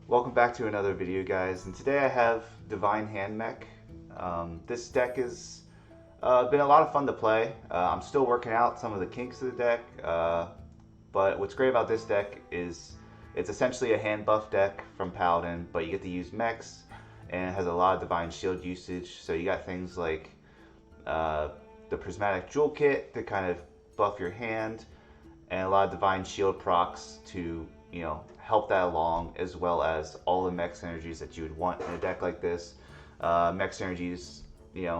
Welcome back to another video, guys, and today I have Divine Hand Mech. This deck has been a lot of fun to play. I'm still working out some of the kinks of the deck, but what's great about this deck is it's essentially a hand buff deck from Paladin, but you get to use mechs, and it has a lot of Divine Shield usage, so you got things like the Prismatic Jewel Kit to kind of buff your hand, and a lot of Divine Shield procs to, help that along, as well as all the mech synergies that you would want in a deck like this. Mech synergies,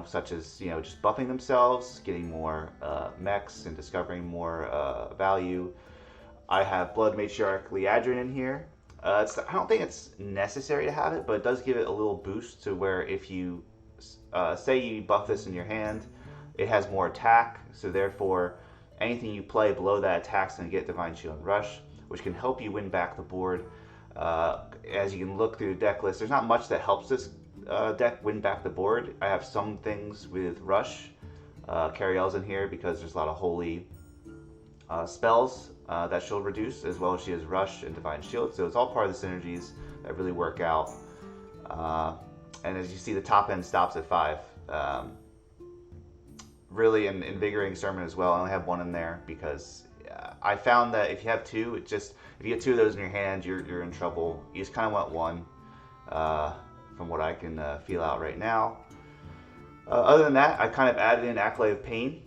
such as, just buffing themselves, getting more mechs, and discovering more value. I have Blood Matriarch Liadrin in here. I don't think it's necessary to have it, but it does give it a little boost to where if you, say you buff this in your hand, it has more attack, so therefore anything you play below that attack is going to get Divine Shield and Rush, which can help you win back the board. As you can look through the deck list, there's not much that helps this deck win back the board. I have some things with Rush. Cariel's in here because there's a lot of holy spells that she'll reduce, as well as she has Rush and Divine Shield, so it's all part of the synergies that really work out. And as you see, the top end stops at 5. Really an invigorating sermon as well. I only have one in there because I found that if you have two, if you get two of those in your hand, you're in trouble. You just kind of want one, from what I can feel out right now. Other than that, I kind of added in Accolade of Pain.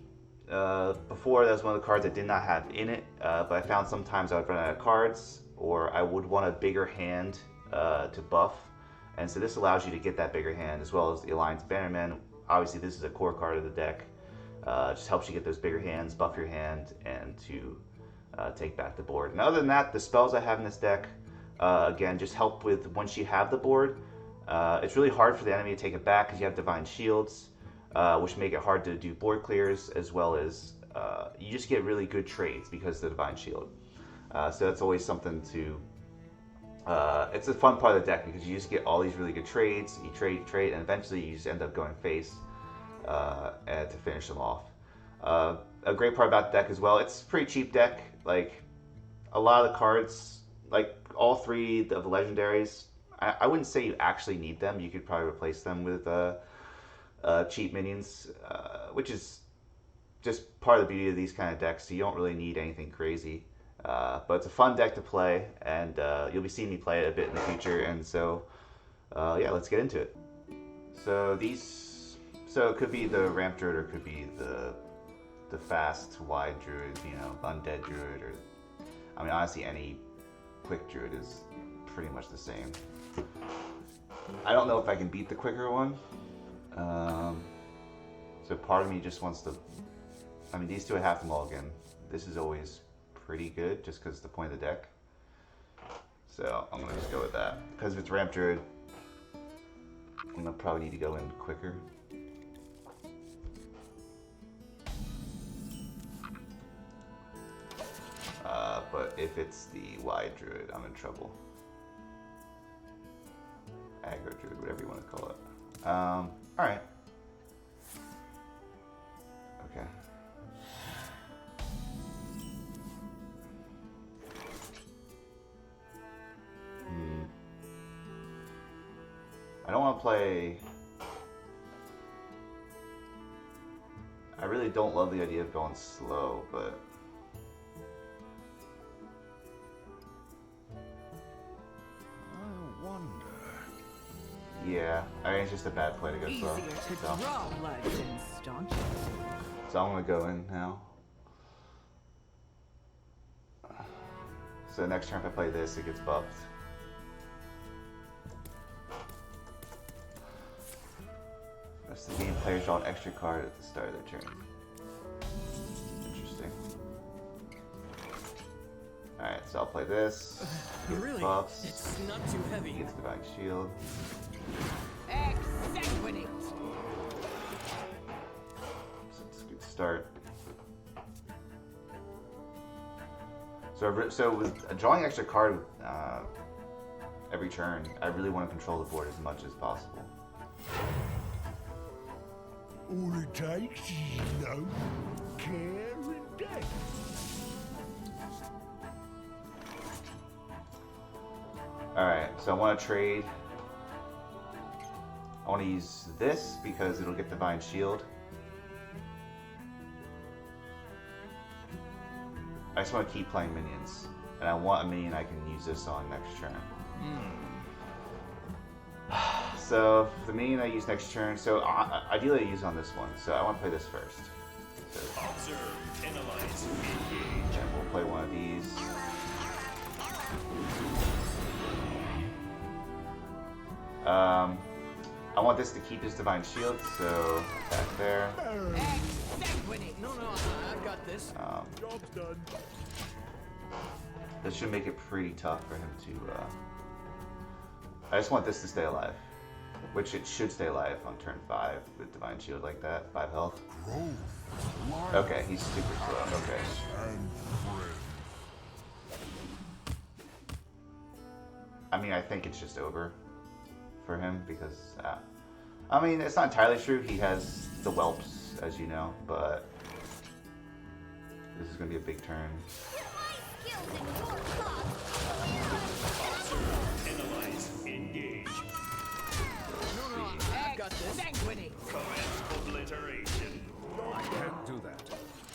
Before, that was one of the cards I did not have in it, but I found sometimes I would run out of cards, or I would want a bigger hand to buff, and so this allows you to get that bigger hand, as well as the Alliance Bannerman. Obviously, this is a core card of the deck. Just helps you get those bigger hands, buff your hand, and to take back the board. And other than that, the spells I have in this deck, again, just help with once you have the board. It's really hard for the enemy to take it back because you have Divine Shields, which make it hard to do board clears, as well as you just get really good trades because of the Divine Shield. So that's always something to... it's a fun part of the deck because you just get all these really good trades, you trade, and eventually you just end up going face and to finish them off. A great part about the deck as well, it's a pretty cheap deck. Like, a lot of the cards, like all three of the legendaries, I wouldn't say you actually need them. You could probably replace them with cheap minions, which is just part of the beauty of these kind of decks. So you don't really need anything crazy. But it's a fun deck to play, and you'll be seeing me play it a bit in the future. And so, yeah, let's get into it. So it could be the Ramp Druid, or it could be the fast wide Druid, undead Druid, or I mean, honestly, any quick Druid is pretty much the same. I don't know if I can beat the quicker one. So part of me just wants to. I mean, these two I have to mulligan. This is always pretty good just because it's the point of the deck. So I'm gonna just go with that. Because if it's Ramp Druid, I'm gonna probably need to go in quicker. But if it's the wide Druid, I'm in trouble. Aggro Druid, whatever you want to call it. Alright. Okay. I don't want to play... I really don't love the idea of going slow, but... I wonder... Yeah, I mean, it's just a bad play to go slow. So I'm going to go in now. So next turn if I play this, it gets buffed. Rest of the game, players draw an extra card at the start of their turn. Interesting. Alright, so I'll play this. Really? Buffs. It's not too heavy. He gets Divine Shield. Exsanguinate. So it's a good start. So with drawing extra card every turn, I really want to control the board as much as possible. All it takes is love, care, and death. Alright, so I want to trade. I want to use this because it'll get Divine Shield. I just want to keep playing minions. And I want a minion I can use this on next turn. So, the minion I use next turn, so ideally I use on this one, so I want to play this first. So, Observe, analyze, engage. and we'll play one of these. I want this to keep his Divine Shield, so attack there. No, I've got this. Job's done. This should make it pretty tough for him to, I just want this to stay alive. Which it should stay alive on turn 5 with Divine Shield like that, 5 health. Growth, Okay, he's super slow, okay. and friend. I mean, I think it's just over for him because, I mean, it's not entirely true. He has the whelps, as you know, but this is going to be a big turn. Observe, analyze, engage. I've got this. Commence obliteration. Can't do that.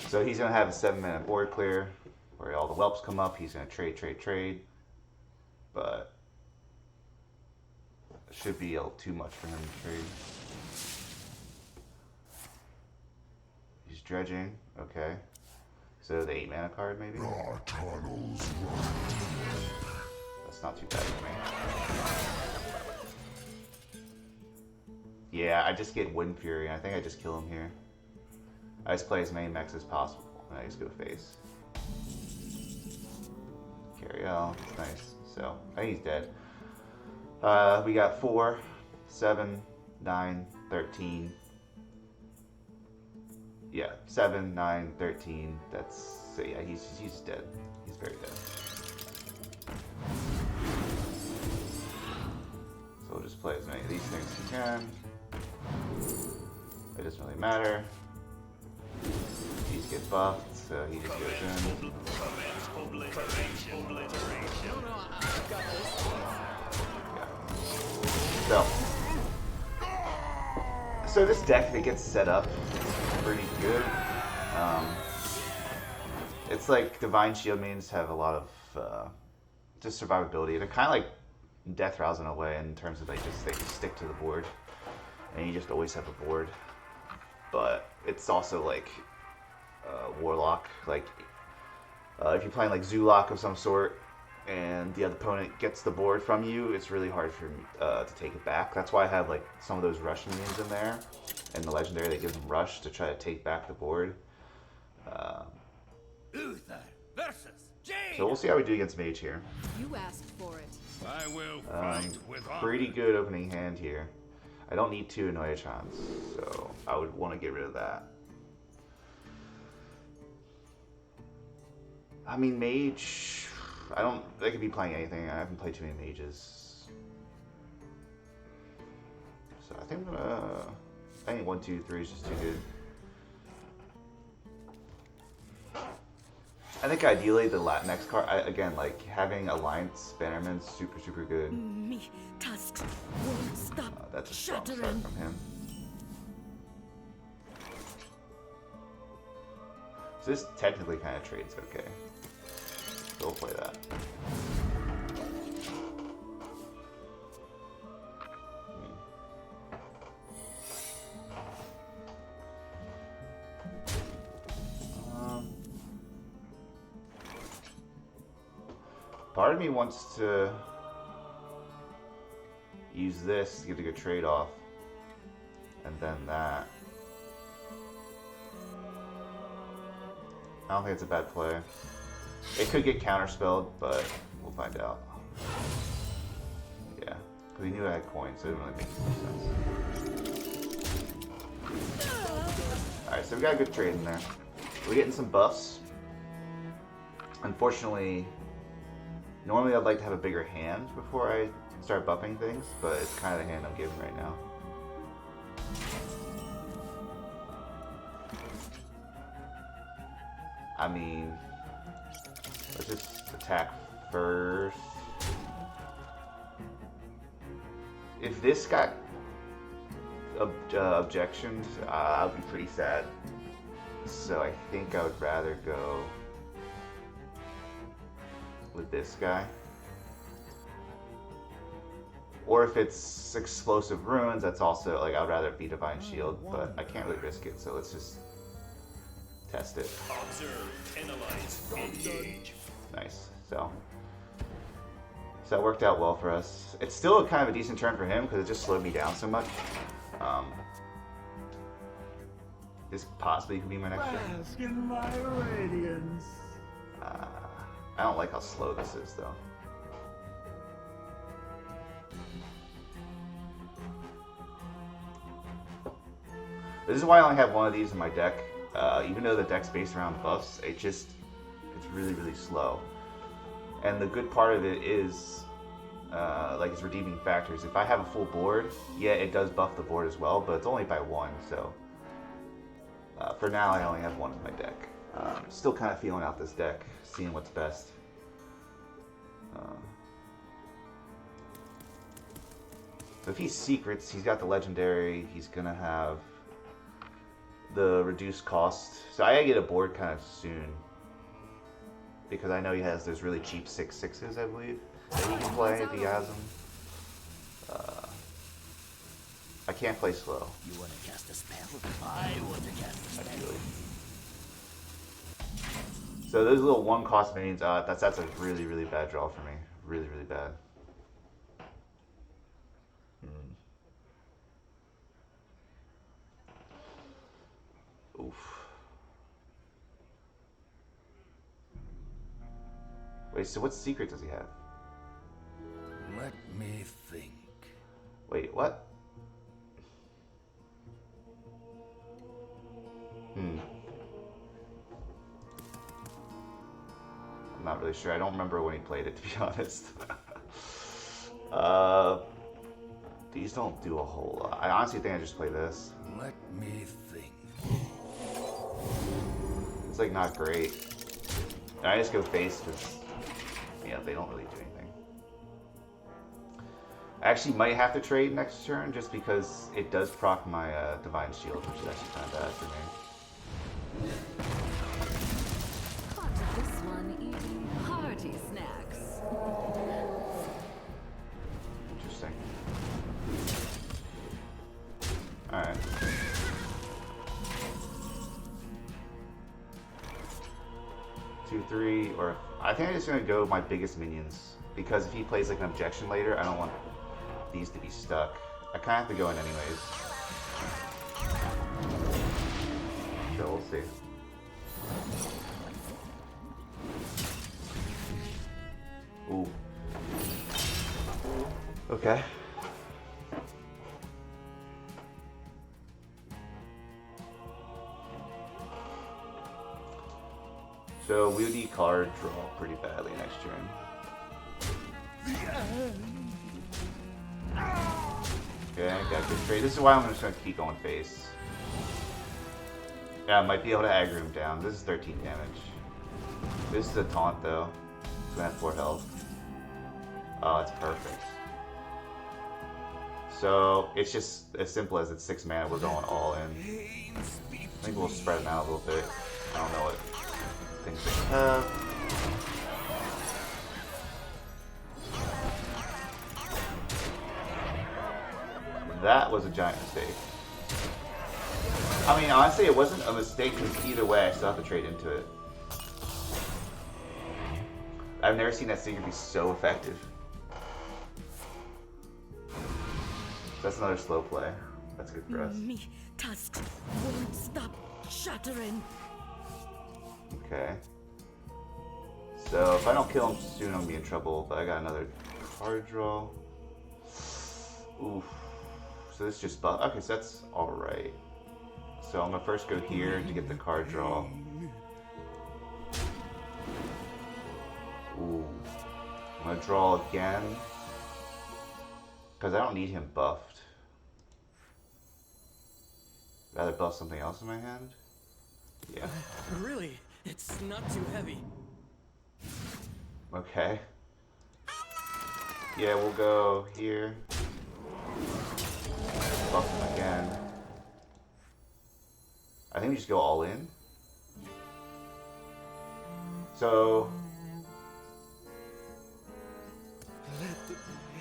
So he's going to have a 7-mana board clear where all the whelps come up. He's going to trade. But it should be too much for him to trade. He's dredging. Okay. So the 8-mana card, maybe? Our tunnels run That's not too bad for me. Yeah, I just get Wind Fury, and I think I just kill him here. I just play as many mechs as possible, and I just go face. Carry out, nice. So, I think he's dead. We got 4, 7, 9, 13. Yeah, 7, 9, 13. That's, so yeah, he's dead. He's very dead. So we'll just play as many of these things as we can. It doesn't really matter. These get buffed, so he just goes in. Commence obliteration. I've got this. Yeah. So this deck, it gets set up pretty good. It's like Divine Shield minions have a lot of just survivability. They're kind of like Death Rouse in a way, in terms of they just stick to the board, and you just always have a board. But it's also like Warlock. Like if you're playing like Zoolock of some sort, and the other opponent gets the board from you, it's really hard for me to take it back. That's why I have like some of those rush minions in there, and the legendary that gives them rush to try to take back the board. Uther versus Jade. So we'll see how we do against Mage here. You asked for it. I will fight with honor. Pretty good opening hand here. I don't need 2 Annoyatrons, so I would want to get rid of that. I mean, Mage, they could be playing anything. I haven't played too many Mages. So I think I think 1, 2, 3 is just too good. I think ideally the next card, again, like having Alliance Bannerman's super good. Me tasks won't stop. That's a strong start Shuddering. from him. So this technically kind of trades okay. So we'll play that. Part of me wants to use this to get a good trade-off, and then that. I don't think it's a bad play. It could get counterspelled, but we'll find out. Yeah, because we knew I had coins, so it didn't really make sense. Alright, so we got a good trade in there. We're getting some buffs. Unfortunately, normally I'd like to have a bigger hand before I start buffing things, but it's kind of the hand I'm giving right now. I mean, let's just attack first. if this got objections, I would be pretty sad. So I think I would rather go with this guy. Or if it's explosive runes, that's also like I'd rather be Divine Shield, but I can't really risk it, so let's just test it. Observe, analyze, engage. Nice. So that worked out well for us. It's still kind of a decent turn for him because it just slowed me down so much. This possibly could be my next turn. Bask in my radiance. I don't like how slow this is though. This is why I only have one of these in my deck. Even though the deck's based around buffs, it's really, really slow. And the good part of it is, like its redeeming factors. If I have a full board, yeah, it does buff the board as well, but it's only by one, so. For now, I only have one in my deck. Still kind of feeling out this deck, seeing what's best. So if he's secrets, he's got the legendary, he's gonna have the reduced cost. So I gotta get a board kind of soon. Because I know he has those really cheap 6/6s, I believe, that he can play if he has them. I can't play slow. You want to cast a spell? I want to cast a spell. Actually. So those little one cost minions, that's a really, really bad draw for me. Really, really bad. Oof. Wait, so what secret does he have? Let me think. Wait, what? I'm not really sure. I don't remember when he played it, to be honest. These don't do a whole lot. I honestly think I just play this. Let me think. It's like not great. And I just go face because, yeah, they don't really do anything. I actually might have to trade next turn just because it does proc my Divine Shield, which is actually kind of bad for me. Caught this one eating hearty snacks. Interesting. Alright. Two, three, or I think I'm just gonna go with my biggest minions because if he plays like an objection later, I don't want these to be stuck. I kind of have to go in anyways. So we'll see. Ooh. Okay. So we'll need card draw pretty badly next turn. Okay, got good trade. This is why I'm just gonna keep going face. Yeah, I might be able to aggro him down. This is 13 damage. This is a taunt though. It's gonna have 4 health. Oh, it's perfect. So it's just as simple as it's 6 mana. We're going all in. I think we'll spread them out a little bit. I don't know what things they have. That was a giant mistake. I mean, honestly, it wasn't a mistake because either way, I still have to trade into it. I've never seen that secret be so effective. That's another slow play. That's good for us. Me tusks won't stop shattering. Okay. So if I don't kill him soon, I'm gonna be in trouble. But I got another card draw. Oof. So this just buff. Okay, so that's all right. So I'm gonna first go here to get the card draw. Ooh. I'm gonna draw again because I don't need him buffed. Rather buff something else in my hand. Yeah. Really? It's not too heavy. Okay. Yeah, we'll go here. you just go all in. So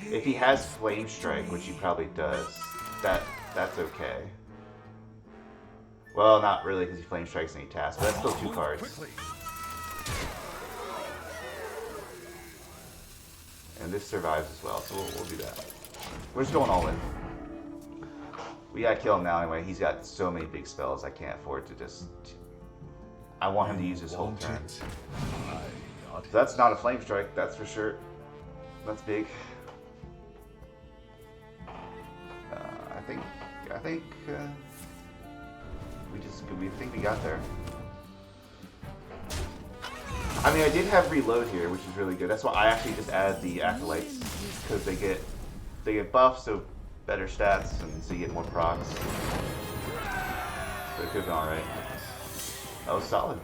if he has Flame Strike, which he probably does, that's okay. Well, not really, because he Flame Strikes and he taps, but that's still 2 cards. And this survives as well, so we'll do that. We're just going all in. We gotta kill him now anyway. He's got so many big spells, I can't afford to just... I want him to use his whole turn. So that's not a Flame Strike, that's for sure. That's big. I think we think we got there. I mean, I did have reload here, which is really good. That's why I actually just added the acolytes, because they get buffs, so better stats, and so you get more procs. So it could have gone alright. That was solid.